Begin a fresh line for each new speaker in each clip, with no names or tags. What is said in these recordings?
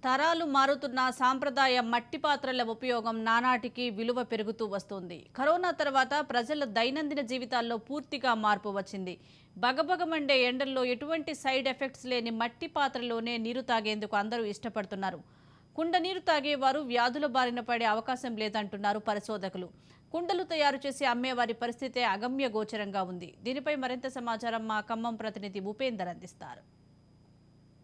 తరాలు మారుతున్న సాంప్రదాయ మట్టి పాత్రల ఉపయోగం నానాటికి విలువ పెరుగుతూ వస్తుంది. కరోనా తర్వాత ప్రజల దైనందిన జీవితాల్లో పూర్తిగా మార్పు వచ్చింది. బగబగమండే ఎండల్లో ఎటువంటి సైడ్ ఎఫెక్ట్స్ లేని మట్టి పాత్రలోనే నీరు తాగేందుకు అందరూ ఇష్టపడుతున్నారు. కుండ నీరు తాగేవారు వ్యాధుల బారిన పడే అవకాశం లేదంటున్నారు పరిశోధకులు. కుండలు తయారు చేసి అమ్మేవారి పరిస్థితే అగమ్య గోచరంగా ఉంది. దీనిపై మరింత సమాచారం మా ఖమ్మం ప్రతినిధి ఉపేందర్ అందిస్తారు.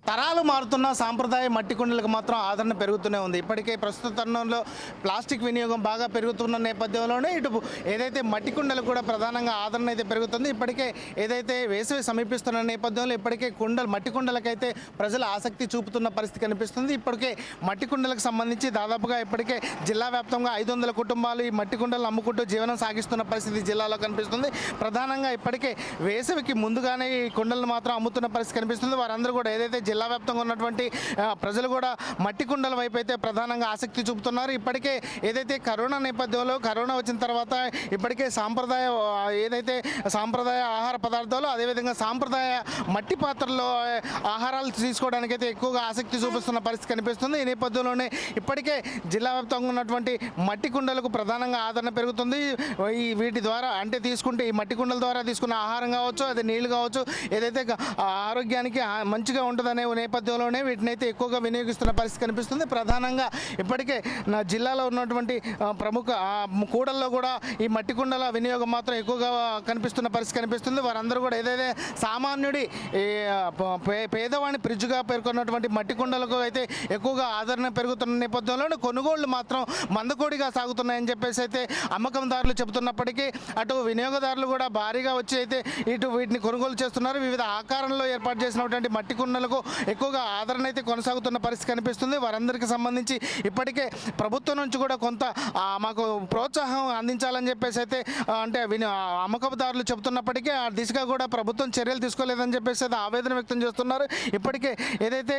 తరాలు మారుతున్న సాంప్రదాయ మట్టి కుండలకు మాత్రం ఆదరణ పెరుగుతూనే ఉంది. ఇప్పటికే ప్రస్తుత తరుణంలో ప్లాస్టిక్ వినియోగం బాగా పెరుగుతున్న నేపథ్యంలోనే ఇటు ఏదైతే మట్టి కుండలు కూడా ప్రధానంగా ఆదరణ అయితే పెరుగుతుంది. ఇప్పటికే ఏదైతే వేసవి సమీపిస్తున్న నేపథ్యంలో ఇప్పటికే మట్టి కుండలకైతే ప్రజలు ఆసక్తి చూపుతున్న పరిస్థితి కనిపిస్తుంది. ఇప్పటికే మట్టి కుండలకు సంబంధించి దాదాపుగా ఇప్పటికే జిల్లా వ్యాప్తంగా 500 కుటుంబాలు ఈ మట్టి కుండలు అమ్ముకుంటూ జీవనం సాగిస్తున్న పరిస్థితి జిల్లాలో కనిపిస్తుంది. ప్రధానంగా ఇప్పటికే వేసవికి ముందుగానే ఈ కుండలను మాత్రం అమ్ముతున్న పరిస్థితి కనిపిస్తుంది. వారందరూ కూడా ఏదైతే జిల్లా వ్యాప్తంగా ఉన్నటువంటి ప్రజలు కూడా మట్టి కుండల వైపు అయితే ప్రధానంగా ఆసక్తి చూపుతున్నారు. ఇప్పటికే ఏదైతే కరోనా నేపథ్యంలో కరోనా వచ్చిన తర్వాత ఇప్పటికే ఏదైతే సాంప్రదాయ ఆహార పదార్థాలు అదేవిధంగా సాంప్రదాయ మట్టి పాత్రల్లో ఆహారాలు తీసుకోవడానికి అయితే ఎక్కువగా ఆసక్తి చూపిస్తున్న పరిస్థితి కనిపిస్తుంది. ఈ నేపథ్యంలోనే ఇప్పటికే జిల్లా వ్యాప్తంగా ఉన్నటువంటి మట్టి కుండలకు ప్రధానంగా ఆదరణ పెరుగుతుంది. వీటి ద్వారా అంటే తీసుకుంటే ఈ మట్టి కుండల ద్వారా తీసుకున్న ఆహారం కావచ్చు, అది నీళ్లు కావచ్చు, ఏదైతే ఆరోగ్యానికి మంచిగా ఉంటుందనే నేపథ్యంలోనే వీటినైతే ఎక్కువగా వినియోగిస్తున్న పరిస్థితి కనిపిస్తుంది. ప్రధానంగా ఇప్పటికే నా జిల్లాలో ఉన్నటువంటి ప్రముఖ కూడల్లో కూడా ఈ మట్టి కుండల వినియోగం మాత్రం ఎక్కువగా కనిపిస్తున్న పరిస్థితి కనిపిస్తుంది. వారందరూ కూడా ఏదైతే సామాన్యుడి పేదవాణి ఫ్రిడ్జ్గా పేర్కొన్నటువంటి మట్టి కుండలకు అయితే ఎక్కువగా ఆదరణ పెరుగుతున్న నేపథ్యంలో కొనుగోళ్లు మాత్రం మందకోడిగా సాగుతున్నాయని చెప్పేసి అయితే అమ్మకందారులు చెబుతున్నప్పటికీ అటు వినియోగదారులు కూడా భారీగా వచ్చి అయితే వీటిని కొనుగోలు చేస్తున్నారు. వివిధ ఆకారంలో ఏర్పాటు చేసినటువంటి మట్టి కుండలకు ఎక్కువగా ఆదరణ అయితే కొనసాగుతున్న పరిస్థితి కనిపిస్తుంది. వారందరికీ సంబంధించి ఇప్పటికే ప్రభుత్వం నుంచి కూడా కొంత మాకు ప్రోత్సాహం అందించాలని చెప్పేసి అయితే అంటే అమ్మకందారులు చెబుతున్నప్పటికీ ఆ దిశగా కూడా ప్రభుత్వం చర్యలు తీసుకోలేదని చెప్పేసి అయితే ఆవేదన వ్యక్తం చేస్తున్నారు. ఇప్పటికే ఏదైతే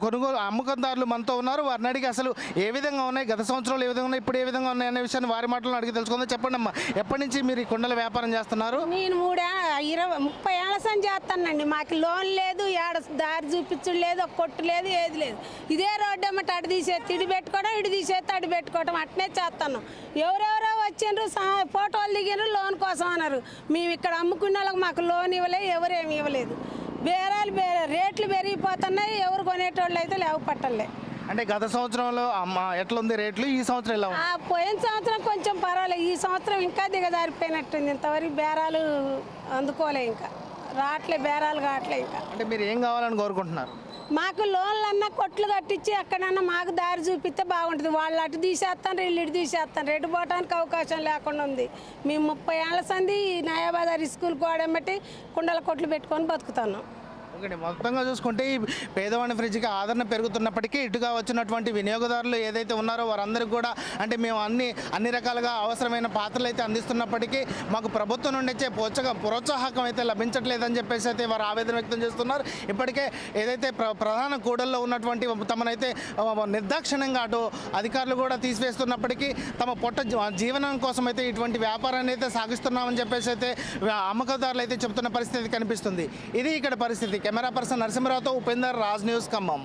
కొనుగోలు అమ్మకందారులు మనతో ఉన్నారు వారిని అడిగి అసలు ఏ విధంగా ఉన్నాయి, గత సంవత్సరాలు ఏ విధంగా ఉన్నాయి, ఇప్పుడు ఏ విధంగా ఉన్నాయి అనే విషయాన్ని వారి మాటలను అడిగి తెలుసుకుందాం. చెప్పండి అమ్మా, ఎప్పటి నుంచి మీరు ఈ కుండల వ్యాపారం చేస్తున్నారు?
నేను 30 ఏళ్ళ సంది చేస్తానండి. మాకు లోన్ లేదు, దారి చూపించడం లేదు, ఒక కొట్టు లేదు, ఏది లేదు. ఇదే రోడ్డు అమ్మట అటు తీసేది ఇడి పెట్టుకోవడం, ఇడి తీసేస్తే అటు పెట్టుకోవడం అట్నే చేస్తాను. ఎవరెవరో వచ్చిండ్రు, ఫోటోలు దిగినారు, లోన్ కోసం అన్నారు. మేము ఇక్కడ అమ్ముకున్న వాళ్ళకి మాకు లోన్ ఇవ్వలేదు, ఎవరేమి ఇవ్వలేదు. రేట్లు పెరిగిపోతున్నాయి, ఎవరు కొనేటోళ్ళు అయితే లేవు పట్టలే.
అంటే గత సంవత్సరంలో ఎట్లుంది రేట్లు, ఈ సంవత్సరం ఎలా ఉంది?
పోయిన సంవత్సరం కొంచెం పర్వాలేదు, ఈ సంవత్సరం ఇంకా దిగజారిపోయినట్టుంది. ఇంతవరకు బేరాలు అందుకోలే, ఇంకా బేరాలు కావట్లే. ఇంకా
అంటే మీరు ఏం కావాలని కోరుకుంటున్నారు?
మాకు లోన్లన్నా కొట్లు కట్టించి ఎక్కడన్నా మాకు దారి చూపిస్తే బాగుంటుంది. వాళ్ళు అటు తీసేస్తాను, వీళ్ళు ఇటు తీసేస్తాను, రెడ్డు పోవడానికి అవకాశం లేకుండా ఉంది. మేము 30 ఏళ్ళ సంది నయాబాద్ స్కూల్ గోడెమ్మటి కుండల కొట్లు పెట్టుకొని బతుకుతున్నాం.
ఓకే, మొత్తంగా చూసుకుంటే ఈ పేదవాడి ఫ్రిడ్జ్కి ఆదరణ పెరుగుతున్నప్పటికీ ఇటుగా వచ్చినటువంటి వినియోగదారులు ఏదైతే ఉన్నారో వారందరికీ కూడా అంటే మేము అన్ని రకాలుగా అవసరమైన పాత్రలు అయితే అందిస్తున్నప్పటికీ మాకు ప్రభుత్వం నుండి వచ్చే ప్రోత్సాహకం అయితే లభించట్లేదని చెప్పేసి అయితే వారు ఆవేదన వ్యక్తం చేస్తున్నారు. ఇప్పటికే ఏదైతే ప్రధాన కూడల్లో ఉన్నటువంటి తమనైతే నిర్దాక్షిణ్యంగా అటు అధికారులు కూడా తీసివేస్తున్నప్పటికీ తమ జీవనం కోసం అయితే ఇటువంటి వ్యాపారాన్ని అయితే సాగిస్తున్నామని చెప్పేసి అయితే అమ్మకందారులు అయితే చెబుతున్న పరిస్థితి కనిపిస్తుంది. ఇది ఇక్కడ పరిస్థితి. కెమెరా పర్సన్ నరసింహరావుతో ఉపేందర్, రాజ్ న్యూస్, ఖమ్మం.